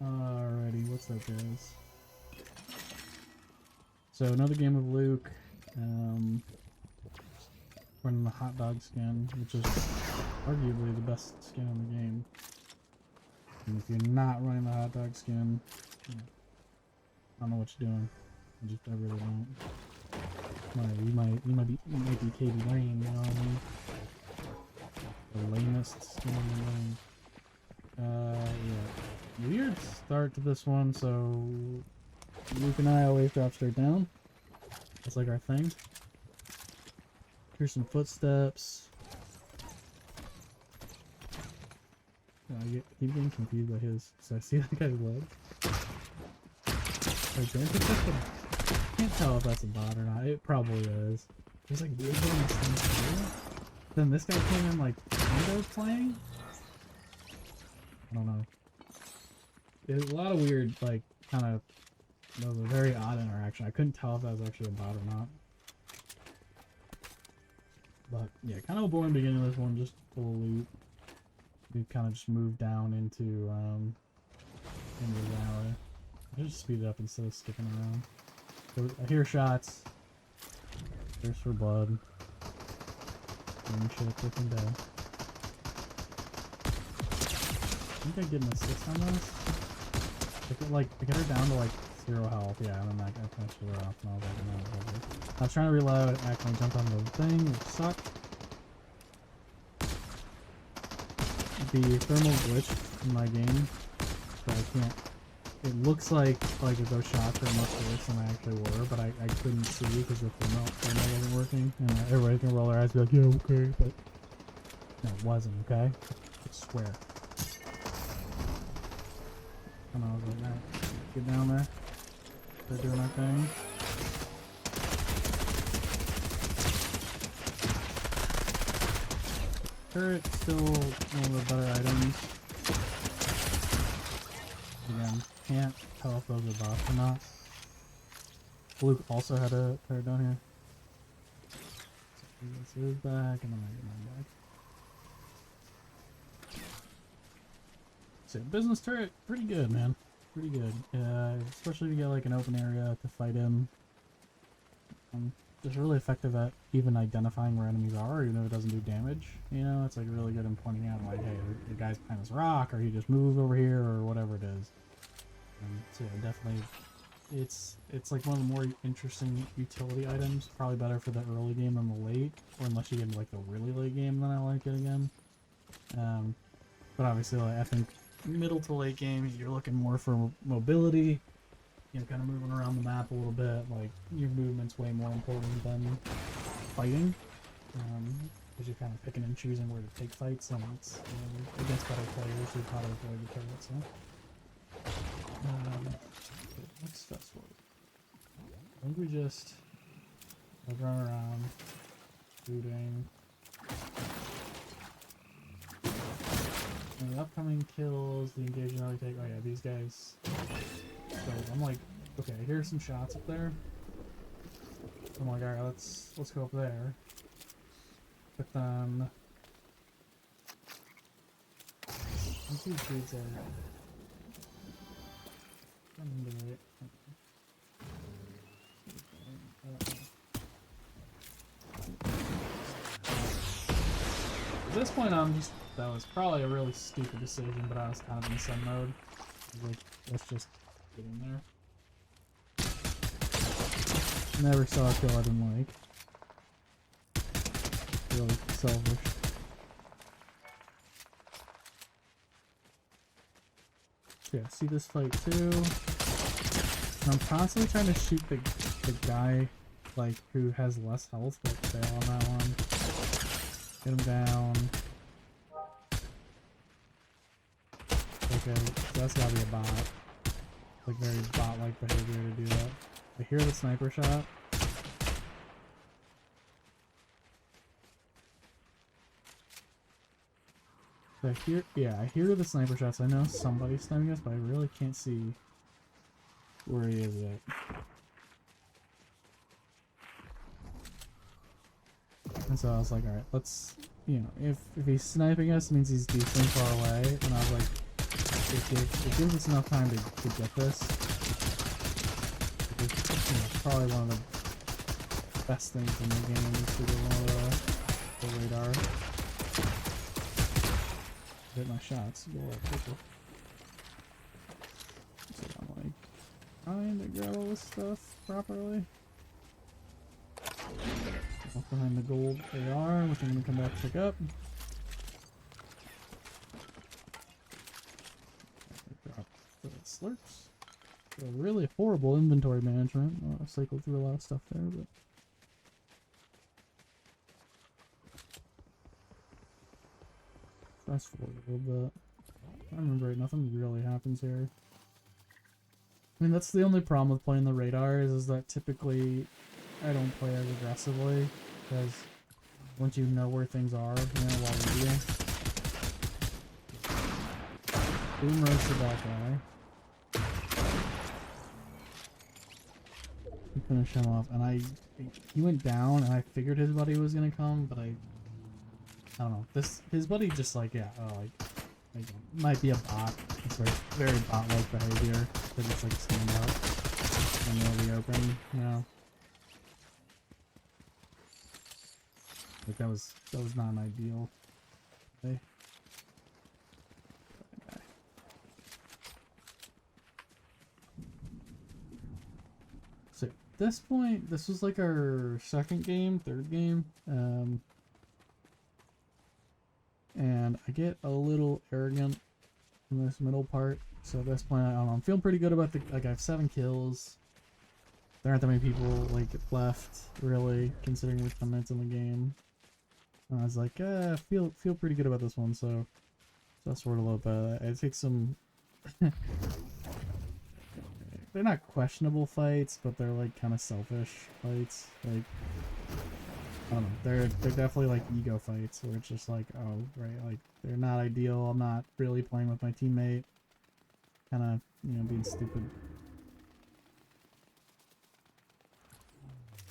Alrighty, what's up, guys? So another game of Luke. Running the hot dog skin, which is arguably the best skin in the game. And if you're not running the hot dog skin, I don't know what you're doing. I really don't. You might be Katie Lane, you know what I mean? The lamest skin in the game. Yeah. Weird start to this one, so Luke and I always drop straight down. That's like our thing. Here's some footsteps. I keep getting confused by his, so I see that guy's leg. Like, don't think that's a, can't tell if that's a bot or not. It probably is. There's like weird things too. Then this guy came in like Windows playing. I don't know. There's a lot of weird, like, kind of. That was a very odd interaction. I couldn't tell if that was actually a bot or not. But yeah, kind of a boring beginning of this one, just full of loot. We kind of just moved down into the valley. I just speed it up instead of skipping around. So I hear shots. There's for blood. And we should have taken down. I think I get an assist on this. I get her down to like 0 health, yeah, and then I finished her off, and I was like, no, whatever. I was trying to reload, accidentally jumped on the thing, which sucked. The thermal glitch in my game, so I can't. It looks like those shots are much worse than I actually were, but I couldn't see because the thermal wasn't working, and everybody can roll their eyes and be like, yeah, okay, but no, it wasn't, okay? I swear. And I was like, alright, get down there. They're doing our thing. Turret still one of the better items. Again, can't tell if those are bots or not. Luke also had a turret down here. So this is back, and then I get mine back. So business turret, pretty good, man. Pretty good. Especially if you get like an open area to fight in. Just really effective at even identifying where enemies are, even if it doesn't do damage. You know, it's like really good in pointing out like, hey, the guy's behind this rock, or he just moved over here, or whatever it is. So yeah, definitely, it's like one of the more interesting utility items. Probably better for the early game than the late, or unless you get into like the really late game, then I like it again. But obviously, like, I think middle to late games, you're looking more for mobility. You know, kind of moving around the map a little bit, like, your movement's way more important than fighting. Because you're kind of picking and choosing where to take fights, and it's against better players who try to avoid the turrets, so. What's fast forward? I think we just run around, shooting. And the upcoming kills, the engagement I take. Oh yeah, these guys. So I'm like, okay, here's some shots up there. I'm like, alright, let's go up there. But then these dudes are at this point that was probably a really stupid decision, but I was kind of in sim mode. Like, let's just get in there. Never saw a kill I didn't like. Really selfish. Yeah, see this fight too. And I'm constantly trying to shoot the guy like who has less health, but fail on that one. Get him down. Okay, so that's gotta be a bot. Like very bot-like behavior to do that. I hear the sniper shot. So I hear the sniper shots. I know somebody's sniping us, but I really can't see where he is at. And so I was like, alright, let's, you know, if he's sniping us, it means he's decently far away. And I was like, it gives us enough time to get this. It's probably one of the best things in the game is to get one of the radar. Hit my shots. Go up, quickly. So I'm like trying to grab all this stuff properly. Off behind the gold AR, which I'm gonna come back and pick up. Drop the slurps. So really horrible inventory management. I cycled through a lot of stuff there, but fast forward a little bit. I remember right, nothing really happens here. I mean, that's the only problem with playing the radars is that typically I don't play as aggressively because once you know where things are, you know, while reading. Boom roasted that guy. We finish him off, and he went down, and I figured his buddy was gonna come, but I don't know. His buddy just like like might be a bot. It's very bot-like behavior. They just like stand out in the middle of the open, you know. Like that was not an ideal. Okay. So at this point, this was like our third game. And I get a little arrogant in this middle part. So at this point, I don't know, I'm feeling pretty good about I have 7 kills. There aren't that many people like left, really, considering we're 10 minutes in the game. And I was like, feel pretty good about this one. So that's sort of a little bit. I take some. They're not questionable fights, but they're like kind of selfish fights. Like, I don't know. They're definitely like ego fights where it's just like, oh, right, like they're not ideal. I'm not really playing with my teammate. Kind of, you know, being stupid.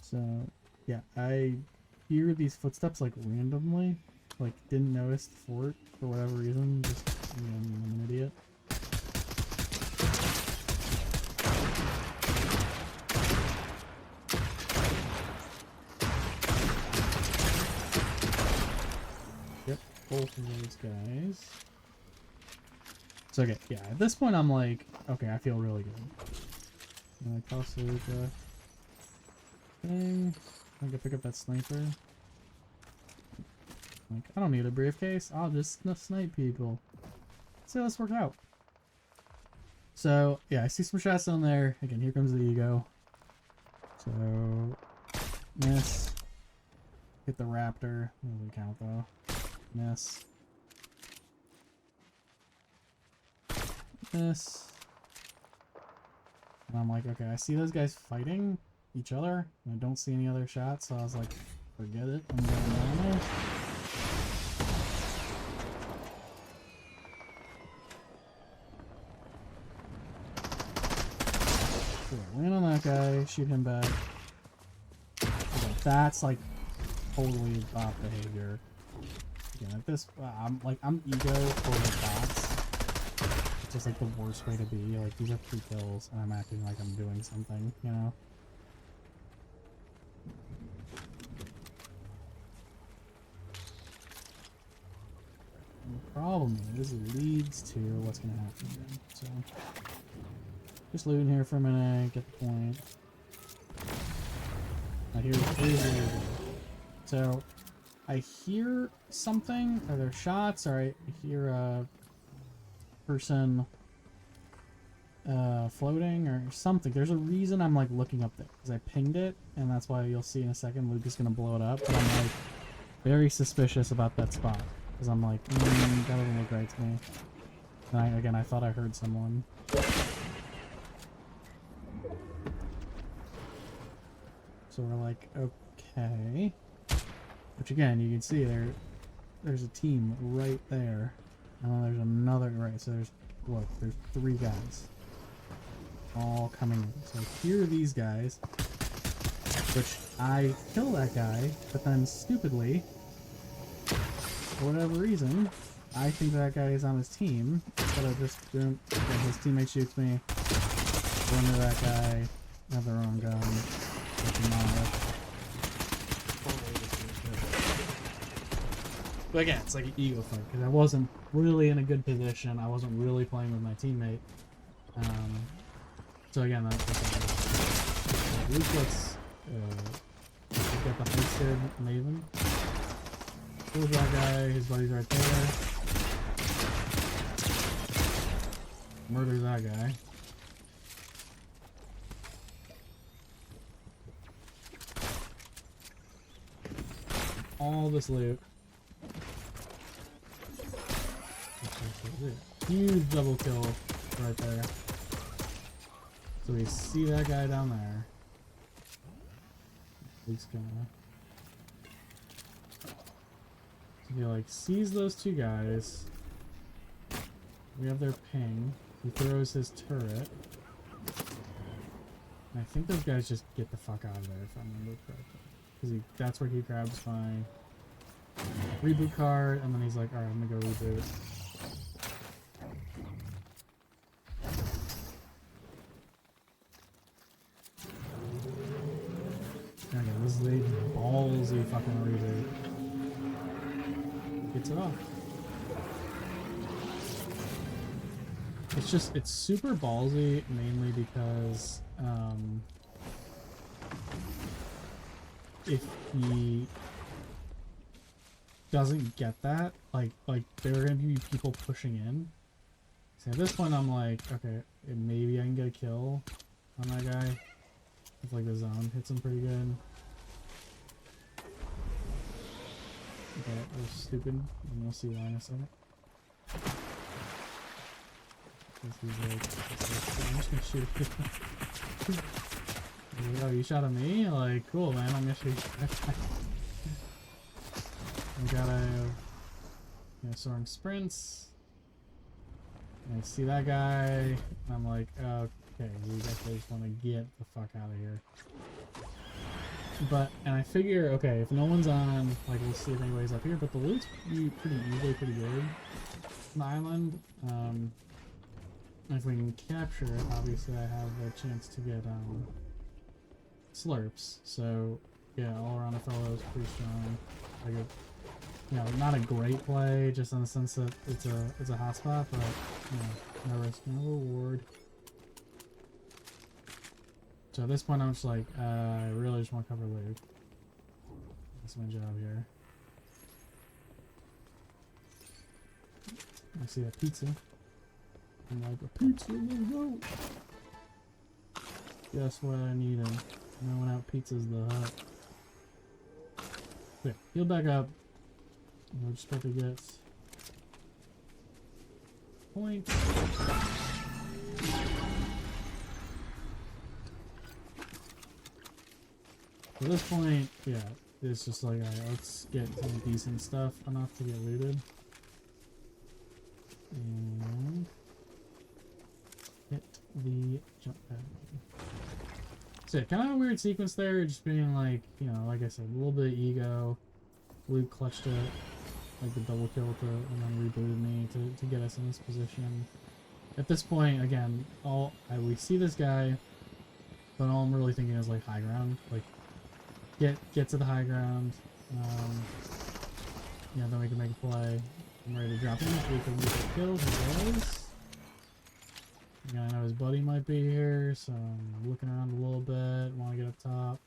So, yeah, I hear these footsteps like randomly. Like, didn't notice the fort for whatever reason. Just, you know, I'm an idiot. Both of those guys. So okay, yeah, at this point I'm like, okay, I feel really good. And I toss the thing. I can pick up that sniper. Like, I don't need a briefcase, I'll just snipe people. So let's work out. So yeah, I see some shots down there. Again, here comes the ego. So miss. Hit the raptor. Doesn't count though. Miss. Miss. And I'm like, okay, I see those guys fighting each other, and I don't see any other shots, so I was like, forget it, I'm going down there. So I land on that guy, shoot him back. Okay, that's like totally bot behavior. Again, at this, I'm ego for the bots. It's just like the worst way to be. Like, these are 3 kills, and I'm acting like I'm doing something, you know? And the problem is, it leads to what's gonna happen again. So, just looting here for a minute, get the point. Now here's the so, I hear something, are there shots, or I hear a person floating or something. There's a reason I'm like looking up there, because I pinged it, and that's why you'll see in a second Luke is going to blow it up, but I'm like very suspicious about that spot, because I'm like, that doesn't look right to me. And I thought I heard someone. So we're like, okay. Which again, you can see there's a team right there. And then there's another, right, so there's 3 guys. All coming in. So here are these guys. Which I kill that guy, but then stupidly, for whatever reason, I think that guy is on his team, but I just don't. His teammate shoots me. Go into that guy. Have their own gun. But again, it's like an ego fight because I wasn't really in a good position. I wasn't really playing with my teammate. So again, that's at least let's get the heisted Maven. Kills that guy. His buddy's right there. Murders that guy. All this loot. Huge double kill right there. So we see that guy down there. He's gonna. So he like sees those two guys. We have their ping. He throws his turret. And I think those guys just get the fuck out of there if I remember correctly. Because that's where he grabs my reboot card, and then he's like, alright, I'm gonna go reboot. Okay, this is a ballsy fucking reboot. Gets it off. It's super ballsy, mainly because, if he doesn't get that, like there are gonna be people pushing in. So at this point I'm like, okay, maybe I can get a kill on that guy. If like the zone hits him pretty good. Okay, that was stupid, and we'll see why in a second. He's like, I'm just gonna shoot you. Oh, you shot at me? Like, cool, man. I'm gonna shoot you. I gotta, soaring sprints. And I see that guy, and I'm like, okay, we definitely just want to get the fuck out of here. But, and I figure, okay, if no one's on, like, we'll see if anybody's up here, but the loot's pretty good on the island. If we can capture it, obviously I have a chance to get, slurps. So, yeah, all around the fellow is pretty strong. Like not a great play, just in the sense that it's a hotspot, but, no risk, no reward. So at this point I'm just like, I really just want to cover loot. That's my job here. I see a pizza. I'm like, a pizza, let's go! Guess what I needed? No one out pizzas the hut. Okay, heal back up. We're just about to get points. At this point, yeah, it's just like, alright, let's get some decent stuff enough to get looted. And hit the jump pad. So yeah, kind of a weird sequence there, just being like, like I said, a little bit of ego. Luke clutched it, like the double kill and then rebooted me to get us in this position. At this point, again, we see this guy, but all I'm really thinking is like high ground, like get to the high ground. Then we can make a play. I'm ready to drop in so we can get a kill. He was. Yeah, I know his buddy might be here, so I'm looking around a little bit. Want to get up top.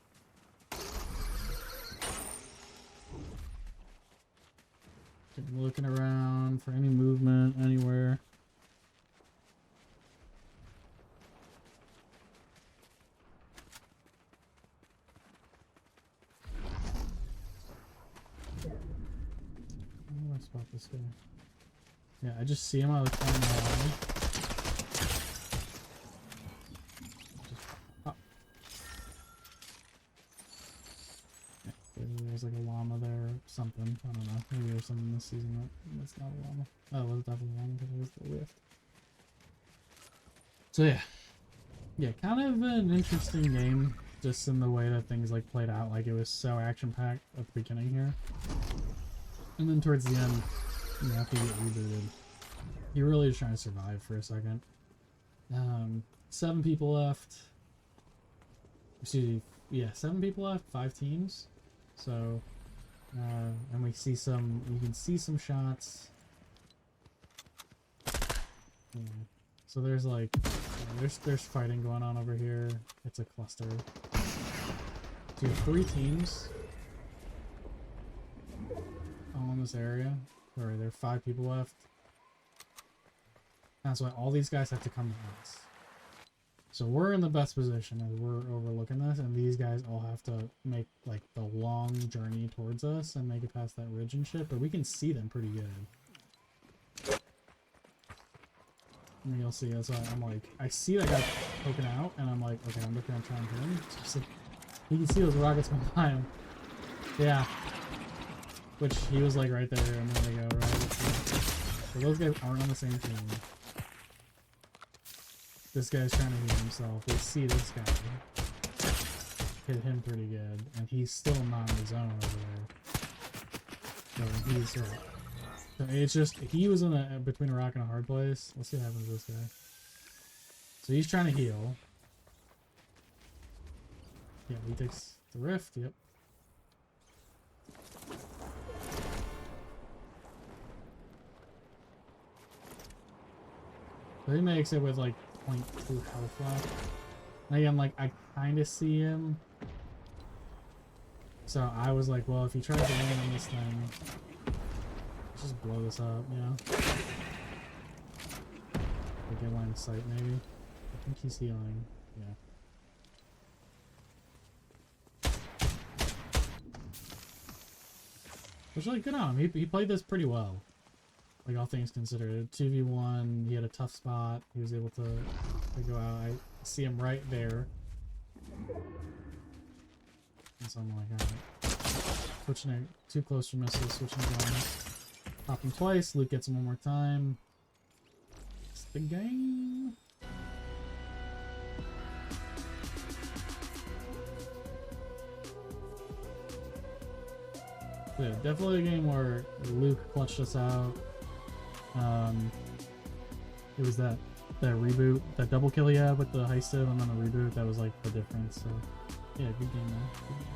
Looking around for any movement anywhere. Where do I spot this guy? Yeah, I just see him out of the corner of my eye. There's like a llama there or something. I don't know. Maybe there's something this season that's not a llama. Oh, it was definitely a llama because it was the lift. So yeah. Yeah, kind of an interesting game just in the way that things like played out. Like it was so action packed at the beginning here. And then towards the end, after you get rebooted. You're really just trying to survive for a second. 7 people left. Excuse me, yeah, 7 people left, 5 teams. So, and we see some, you can see some shots. Yeah. So there's like, there's fighting going on over here. It's a cluster. So you have 3 teams all in this area. Sorry, there are 5 people left. That's why all these guys have to come to us. So we're in the best position as we're overlooking this, and these guys all have to make like the long journey towards us and make it past that ridge and shit, but we can see them pretty good. And you'll see, that's why I'm like, I see that guy poking out, and I'm like, okay, I'm looking at trying to hit him. So you can see those rockets going by him. Yeah. Which he was like right there, and there they go, right? So those guys aren't on the same team. This guy's trying to hit himself. We see this guy hit him pretty good, and he's still not in the zone over there. So he's so it's just, he was in a between a rock and a hard place. Let's see what happens to this guy. So he's trying to heal. Yeah, he takes the rift. Yep. So he makes it with like 0.2 health left. And again, like, I kind of see him. So I was like, well, if he tries to land on this thing, let's just blow this up, you know? Like, get line of sight, maybe. I think he's healing. Yeah. Which, like, good on him. He played this pretty well. Like, all things considered. 2v1, he had a tough spot. He was able to go out. I see him right there. And so I'm like, alright. Switching it, 2 closer missiles, switching guns. Pop him twice, Luke gets him one more time. It's the game. Yeah, definitely a game where Luke clutched us out. It was that reboot, that double kill he had with the heisted, and then a reboot that was like the difference. So yeah, good game, man. Good game.